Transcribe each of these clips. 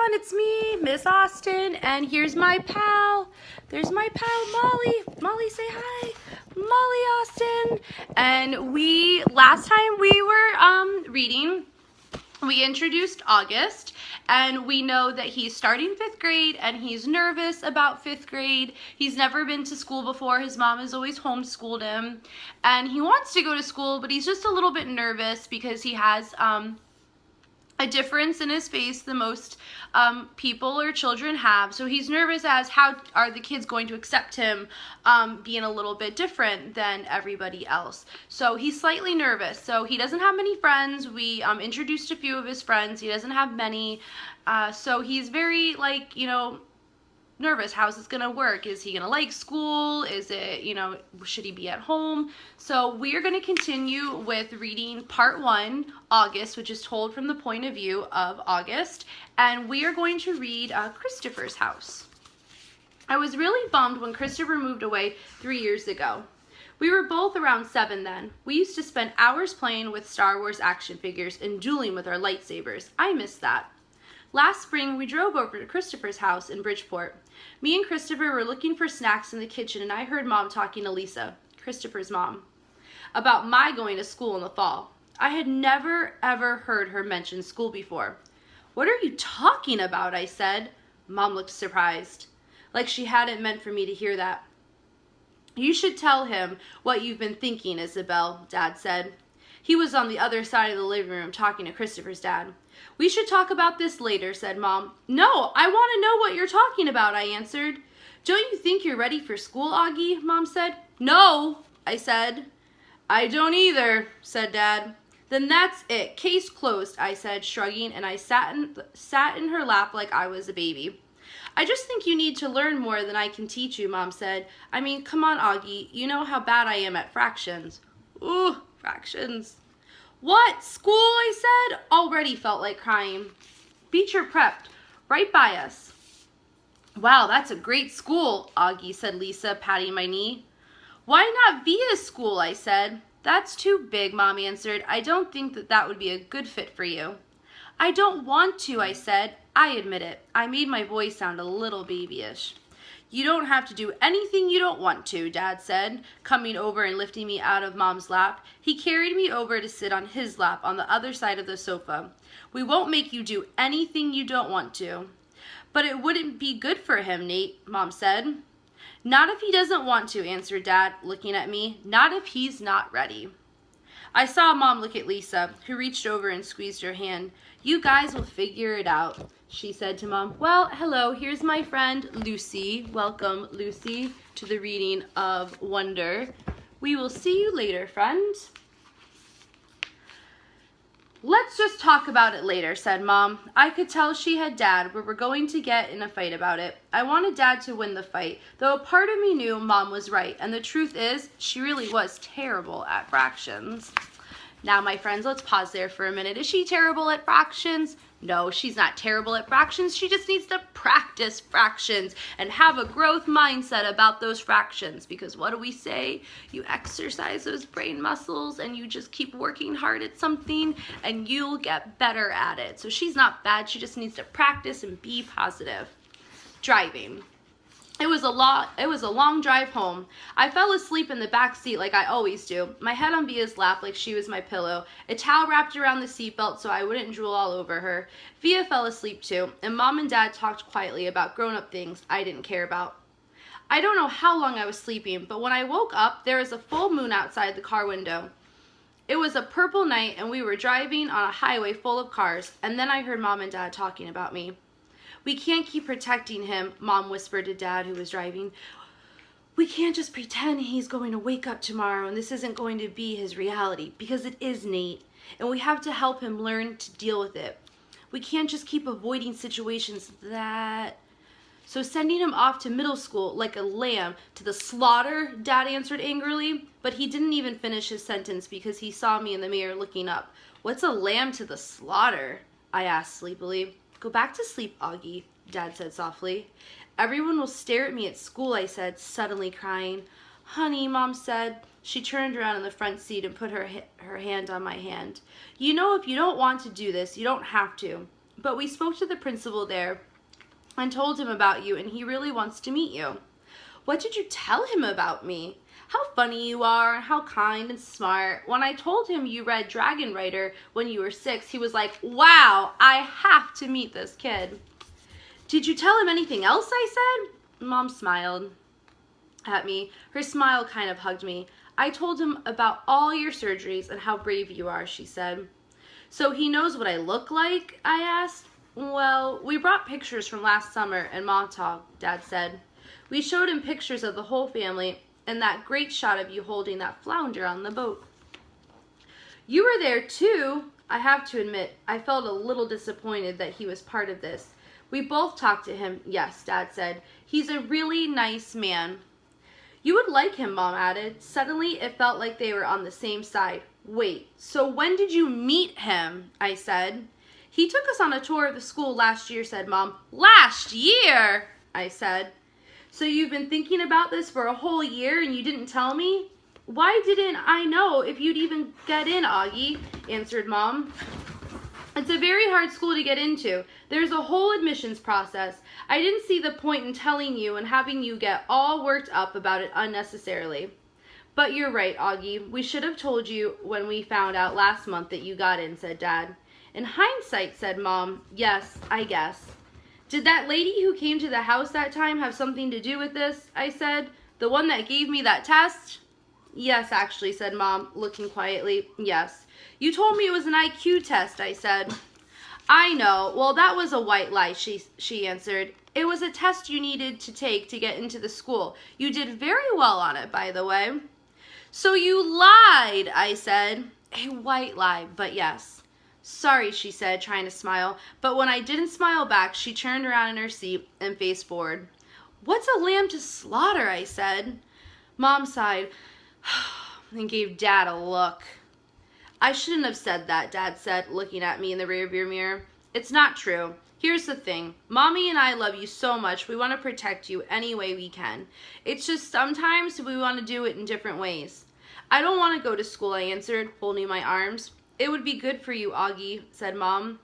everyone, it's me, Miss Austin, and here's my pal. There's my pal, Molly. Molly, say hi. Molly Austin. And last time we were reading, we introduced August, and we know that he's starting 5th grade and he's nervous about 5th grade. He's never been to school before. His mom has always homeschooled him, and he wants to go to school, but he's just a little bit nervous because he has a difference in his face than most people or children have. So he's nervous as how are the kids going to accept him being a little bit different than everybody else. So he's slightly nervous. So he doesn't have many friends. We introduced a few of his friends. He doesn't have many. So he's very nervous. How's this gonna work? Is he gonna like school? Is it, should he be at home? So we are gonna continue with reading part 1, August, which is told from the point of view of August, and we are going to read Christopher's house. I was really bummed when Christopher moved away 3 years ago. We were both around 7 then. We used to spend hours playing with Star Wars action figures and dueling with our lightsabers. I miss that. Last spring, we drove over to Christopher's house in Bridgeport. Me and Christopher were looking for snacks in the kitchen, and I heard Mom talking to Lisa, Christopher's mom, about my going to school in the fall. I had never, ever heard her mention school before. "What are you talking about?" I said. Mom looked surprised, like she hadn't meant for me to hear that. "You should tell him what you've been thinking, Isabel," Dad said. He was on the other side of the living room talking to Christopher's dad. "We should talk about this later," said Mom. "No, I want to know what you're talking about," I answered. "Don't you think you're ready for school, Augie?" Mom said. "No," I said. "I don't either," said Dad. "Then that's it. Case closed," I said, shrugging, and I sat in her lap like I was a baby. "I just think you need to learn more than I can teach you," Mom said. "I mean, come on, Augie. You know how bad I am at fractions." "Ooh, fractions." "What? School?" I said. Already felt like crying. "Beecher prepped, right by us." "Wow, that's a great school," Augie said, Lisa, patting my knee. "Why not Via's school?" I said. "That's too big," Mom answered. "I don't think that would be a good fit for you." "I don't want to," I said. I admit it. I made my voice sound a little babyish. "You don't have to do anything you don't want to," Dad said, coming over and lifting me out of Mom's lap. He carried me over to sit on his lap on the other side of the sofa. "We won't make you do anything you don't want to." "But it wouldn't be good for him, Nate," Mom said. "Not if he doesn't want to," answered Dad, looking at me. "Not if he's not ready." I saw Mom look at Lisa, who reached over and squeezed her hand. "You guys will figure it out," she said to Mom. "Well, hello, here's my friend Lucy. Welcome, Lucy, to the reading of Wonder. We will see you later, friend." "Let's just talk about it later," said Mom. I could tell she had Dad, but we're going to get in a fight about it. I wanted Dad to win the fight, though a part of me knew Mom was right, and the truth is, she really was terrible at fractions. Now, my friends, let's pause there for a minute. Is she terrible at fractions? No, she's not terrible at fractions. She just needs to practice fractions and have a growth mindset about those fractions. Because what do we say? You exercise those brain muscles and you just keep working hard at something and you'll get better at it. So she's not bad. She just needs to practice and be positive. Driving. It was a long drive home. I fell asleep in the back seat like I always do, my head on Via's lap like she was my pillow, a towel wrapped around the seatbelt so I wouldn't drool all over her. Via fell asleep too, and Mom and Dad talked quietly about grown-up things I didn't care about. I don't know how long I was sleeping, but when I woke up, there was a full moon outside the car window. It was a purple night, and we were driving on a highway full of cars, and then I heard Mom and Dad talking about me. "We can't keep protecting him," Mom whispered to Dad, who was driving. "We can't just pretend he's going to wake up tomorrow and this isn't going to be his reality, because it is, Nate, and we have to help him learn to deal with it. We can't just keep avoiding situations that..." "So sending him off to middle school like a lamb to the slaughter," Dad answered angrily, but he didn't even finish his sentence because he saw me in the mirror looking up. "What's a lamb to the slaughter?" I asked sleepily. "Go back to sleep, Augie," Dad said softly. "Everyone will stare at me at school," I said, suddenly crying. "Honey," Mom said. She turned around in the front seat and put her hand on my hand. "You know, if you don't want to do this, you don't have to. but we spoke to the principal there and told him about you, and he really wants to meet you. What did you tell him about me? How funny you are, how kind and smart. When I told him you read Dragon Rider when you were 6, he was like, wow, I have to meet this kid. Did you tell him anything else, I said? Mom smiled at me. Her smile kind of hugged me. I told him about all your surgeries and how brave you are, she said. So he knows what I look like, I asked. Well, we brought pictures from last summer in Montauk, Dad said. We showed him pictures of the whole family and that great shot of you holding that flounder on the boat. You were there too. I have to admit, I felt a little disappointed that he was part of this. We both talked to him, yes, Dad said. He's a really nice man. You would like him, Mom added. Suddenly, it felt like they were on the same side. Wait, so when did you meet him? I said. He took us on a tour of the school last year, said Mom. Last year, I said. So you've been thinking about this for a whole year and you didn't tell me? Why didn't I know if you'd even get in, Augie? Answered Mom. It's a very hard school to get into. There's a whole admissions process. I didn't see the point in telling you and having you get all worked up about it unnecessarily. But you're right, Augie. We should have told you when we found out last month that you got in, said Dad. In hindsight, said Mom, yes, I guess. Did that lady who came to the house that time have something to do with this? I said. The one that gave me that test? Yes, actually, said Mom, looking quietly. Yes. You told me it was an IQ test, I said. I know. Well, that was a white lie, she answered. It was a test you needed to take to get into the school. You did very well on it, by the way. So you lied, I said. A white lie, but yes. Sorry, she said, trying to smile. But when I didn't smile back, she turned around in her seat and faced forward. What's a lamb to slaughter, I said. Mom sighed and gave Dad a look. I shouldn't have said that, Dad said, looking at me in the rearview mirror. It's not true. Here's the thing. Mommy and I love you so much. We want to protect you any way we can. It's just sometimes we want to do it in different ways. I don't want to go to school, I answered, folding my arms. It would be good for you, Augie, said Mom.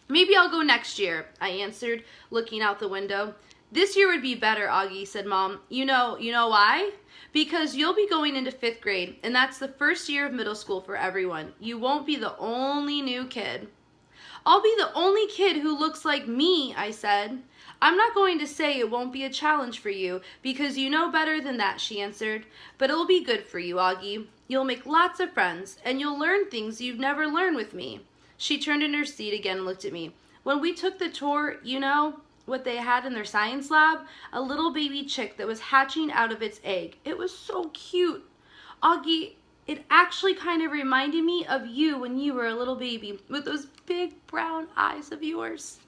Maybe I'll go next year, I answered, looking out the window. This year would be better, Augie, said Mom. You know why? Because you'll be going into 5th grade, and that's the first year of middle school for everyone. You won't be the only new kid. I'll be the only kid who looks like me, I said. I'm not going to say it won't be a challenge for you, because you know better than that, she answered. But it'll be good for you, Augie. You'll make lots of friends, and you'll learn things you've never learned with me. She turned in her seat again and looked at me. When we took the tour, you know what they had in their science lab? A little baby chick that was hatching out of its egg. It was so cute. Augie, it actually kind of reminded me of you when you were a little baby with those big brown eyes of yours.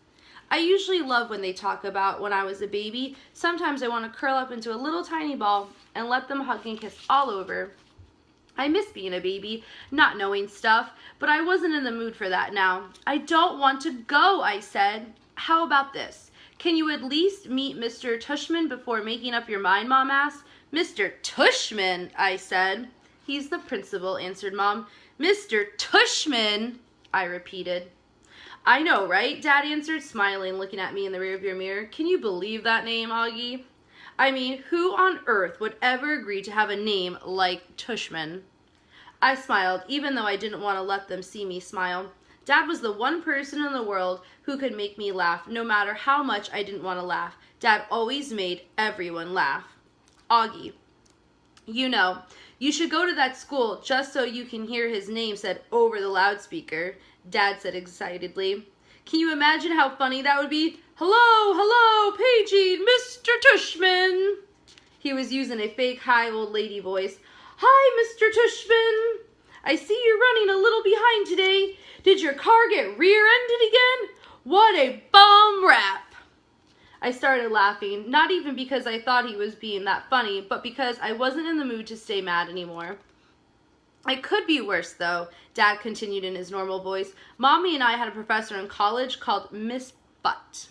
I usually love when they talk about when I was a baby. Sometimes I want to curl up into a little tiny ball and let them hug and kiss all over. I miss being a baby, not knowing stuff, but I wasn't in the mood for that now. I don't want to go, I said. How about this? Can you at least meet Mr. Tushman before making up your mind, Mom asked. Mr. Tushman, I said. He's the principal, answered Mom. Mr. Tushman, I repeated. I know, right? Dad answered, smiling, looking at me in the rearview mirror. Can you believe that name, Augie? I mean, who on earth would ever agree to have a name like Tushman? I smiled, even though I didn't want to let them see me smile. Dad was the one person in the world who could make me laugh, no matter how much I didn't want to laugh. Dad always made everyone laugh. Augie, you should go to that school just so you can hear his name said over the loudspeaker, Dad said excitedly. Can you imagine how funny that would be? Hello, paging Mr. Tushman. He was using a fake high old lady voice. Hi, Mr. Tushman. I see you're running a little behind today. Did your car get rear-ended again? What a bum rap. I started laughing, not even because I thought he was being that funny, but because I wasn't in the mood to stay mad anymore. It could be worse, though, Dad continued in his normal voice. Mommy and I had a professor in college called Miss Butt.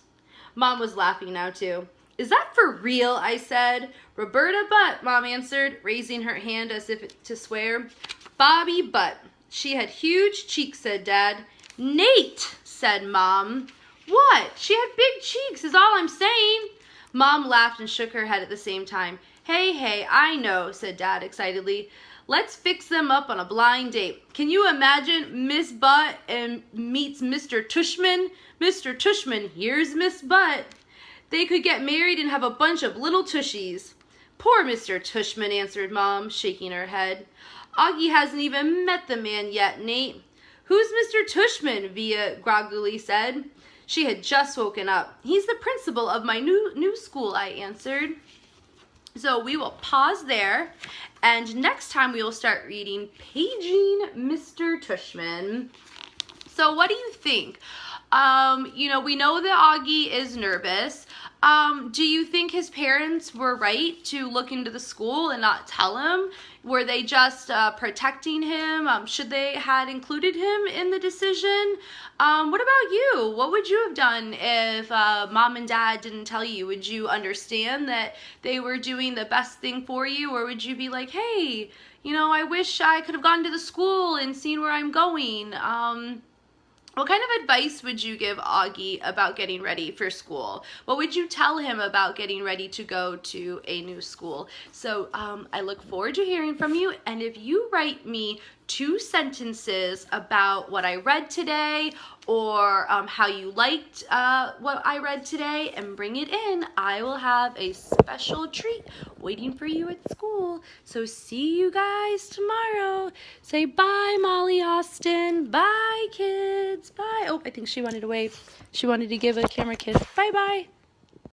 Mom was laughing now, too. Is that for real? I said. Roberta Butt, Mom answered, raising her hand as if to swear. Bobby Butt. She had huge cheeks, said Dad. Nate, said Mom. What? She had big cheeks is all I'm saying. Mom laughed and shook her head at the same time. Hey, I know, said Dad excitedly. Let's fix them up on a blind date. Can you imagine Miss Butt and meets Mr. Tushman? Mr. Tushman, here's Miss Butt. They could get married and have a bunch of little tushies. Poor Mr. Tushman, answered Mom, shaking her head. Augie hasn't even met the man yet, Nate. Who's Mr. Tushman? Via groggily said. She had just woken up. He's the principal of my new school, I answered. So we will pause there, and next time we will start reading Paging Mr. Tushman. So what do you think? We know that Augie is nervous. Do you think his parents were right to look into the school and not tell him? Were they just protecting him? Should they had included him in the decision? What about you? What would you have done if Mom and Dad didn't tell you? Would you understand that they were doing the best thing for you? Or would you be like, hey, I wish I could have gone to the school and seen where I'm going? What kind of advice would you give Augie about getting ready for school? What would you tell him about getting ready to go to a new school? So I look forward to hearing from you. And if you write me 2 sentences about what I read today or how you liked what I read today and bring it in, I will have a special treat waiting for you at school. So see you guys tomorrow. Say bye, Molly Austin. Bye, kids. Bye. Oh, I think she wanted to wave. She wanted to give a camera kiss. Bye-bye.